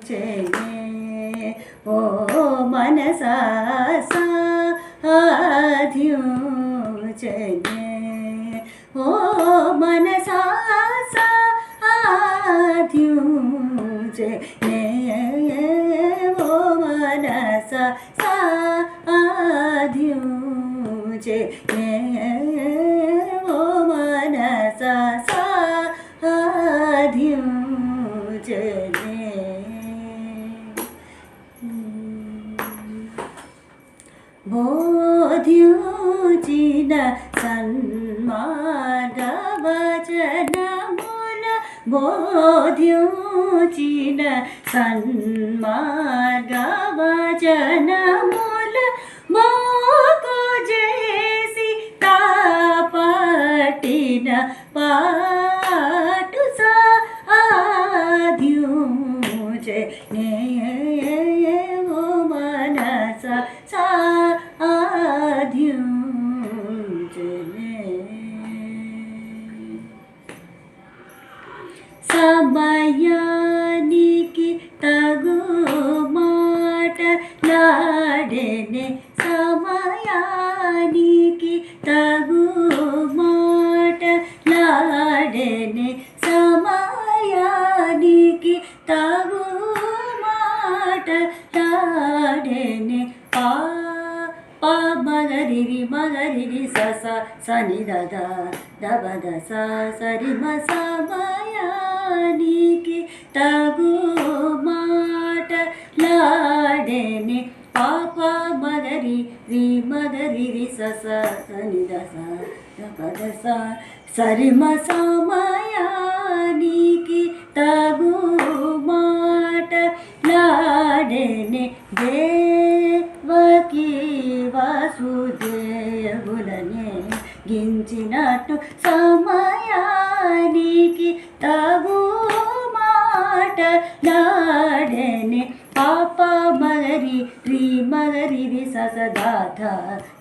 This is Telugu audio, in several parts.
చెనే ఓ మనసా సాధ్యుచనే ఓ మనసా సాధ్యుచనే ఓ మనసా సాధ్యుచనే ఓ మనసా సాధ్యుచనే బోధ్యుచిన సన్మార్గవచనమున బోధ్యుచిన సన్మార్గవచనముల మోకు చేసి తాపటిన పాటు సాధ్యుచనే ఓ మనస సాధ్యుచనే సమయానికి తగు మాటలాడెనే సమయానికి తగు మాటలాడెనే సమయానికి తగు మాటలాడెనే పా మగరిరి మగరిరి సస సని దద దబద సరి మ సమయానికి తగు మాటలాడెనే పాప మగరి రి మగరిరి సస సని దస దబద సరి మ సమయానికి తగు మాటలాడెనే దేవకీ వాసుదేవులనే గించినట్టు సమయానికి తగు మాటలాడెనే పాప మగరి రి మగరి రి సస దాధ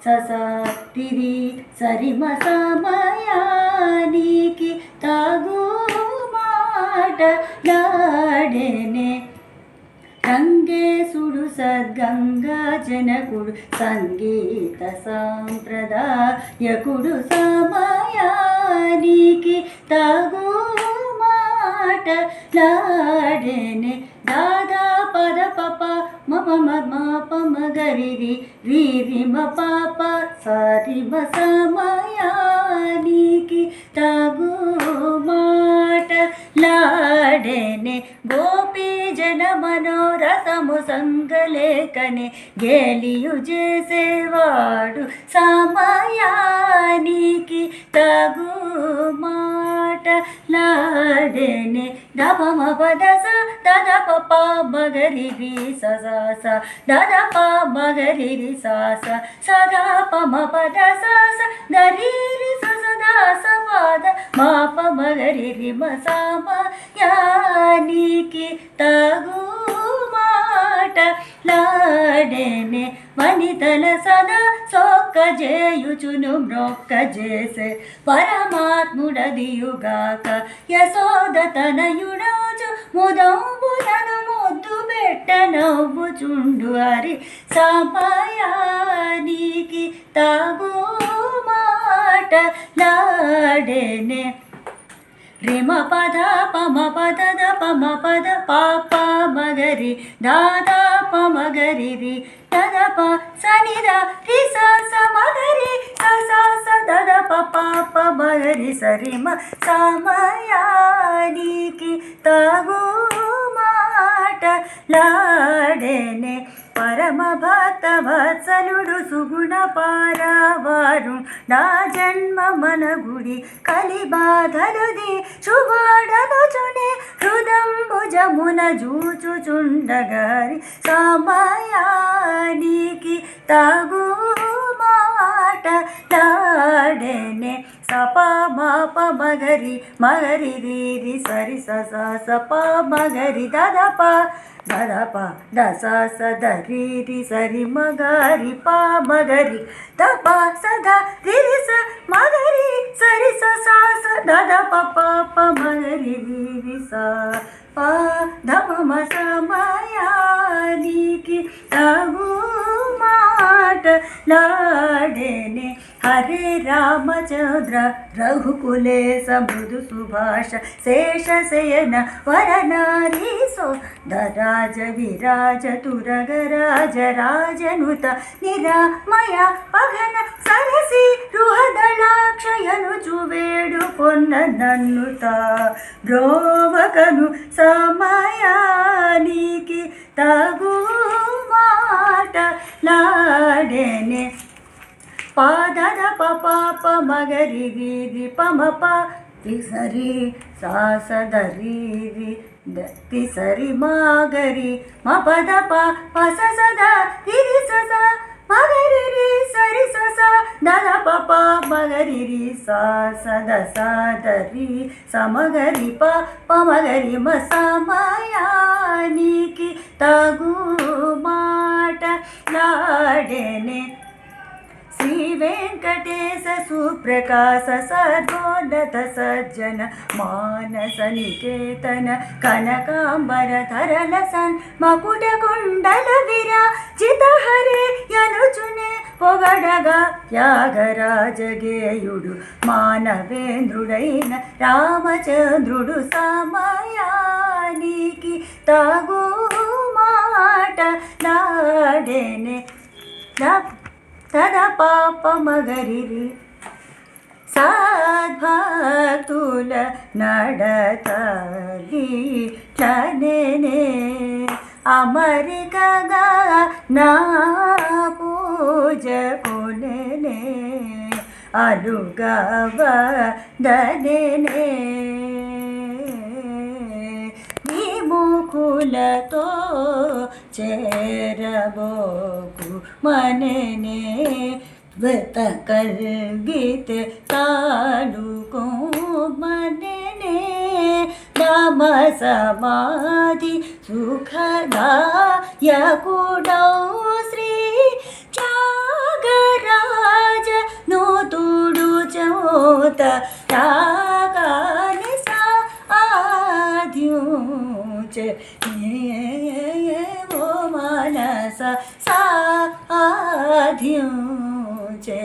సస తిరి సరి మ సమయానికి తగు మాటలాడెనే రంగేశుడు సద్గంగా జనకుడు సంగీత సాంప్రదాయకుడు సమయానికి తగు మాటలాడెనే దాదా పద పప మమ మమ పమగరిరి రి మ పాప సరి మ సమయానికి తగు మాటలాడెనే గోపీ జన మనోరథము సంగలేకనే గేలియు చేసేవాడు సమయానికి తగు మాటలాడెనే దపమ పదస దద పప మగరి రి సస దద ప మగరి రి సస సదా పమ పద సస గరి రి సస దాస పద మా ప మగరి రి మ సమయానికి తగు మాటలాడెనే వనితల సదా సోక్క చేయుచును మ్రొక్క చేసే పరమాత్ముడదియుగాక యశోద తనయుడోచు ముదంబులను ముద్దు పెట్ట నవ్వుచుండు హరి సమయానికి తగు మాటలాడెనే రిమ పద పమ పద ద పమ పద పాప మగరి దాదా పమగరి రి దద ప సని ద రి స స మగరి స స స దద ప పాప మగరి సరి మ సమయానికి తగు మాటలాడెనే పరమ భక్త వత్సలుడు సుగుణ పారావారు నా జన్మ మన గుడి కలి బాధలుది శుభాడనుచునే హృదంబుజమున జూచుచుండగారి సమయానికి తగు మాటలాడెనే సప మాప మగరి మగరి రి రి సరి స స ప మగరి దదప దదప దస స ధరి రి సరి మగరి ప మగరి దప సద రి రి స మగరి సరి స స స దదప ప ప మగరి రి రి స ప ధమ మ స మ तगु माटलाडेने हरे रामचंद्र रघुकुलेश मृदु सुभाष शेषशयन वरनारी सौंदराज विराज तुरगराज राजनुत निरामय पघन सरसी రుహదళాక్షయను చూవేడు పొన్నన్నుత బ్రోవకను సమయానికి తగు మాటలాడెనే పాదద పపాప మగరి రి పమప తిసరి సాసదరి తిసరి మాగరి మపద పస సదా రి సస మగరి రి సరి సస దద పప మగరి రి సా సద సాదరి సమగరి పమగరి మ సమయానికి తగు మాటలాడెనే శ్రీ వెంకటేశ సుప్రకాశ సర్వోన్నత సజ్జన మానస నికేతన కనకాంబర ధరల సన్ మకుట కుండల విరాజిత హరే యనుచునే పొగడగా త్యాగరాజగేయుడు మానవేంద్రుడైన రామచంద్రుడు సమయానికి తగు మాటలాడెనే తద పాప మగరిరి సద్భక్తుల నడతలి చనెనే అమరికగా నా పూజ కొనెనే అనుగవదనెనే విముఖులతో చేరబోకు మననే వ్రత కల్గితే తాడుకో మననే నమ సమాధి సుఖదాయకుడౌ శ్రీ త్యాగరాజ నూతుడు చోత త్యాగాని సాధ్యుచే ఓ మనస సాధ్యుచే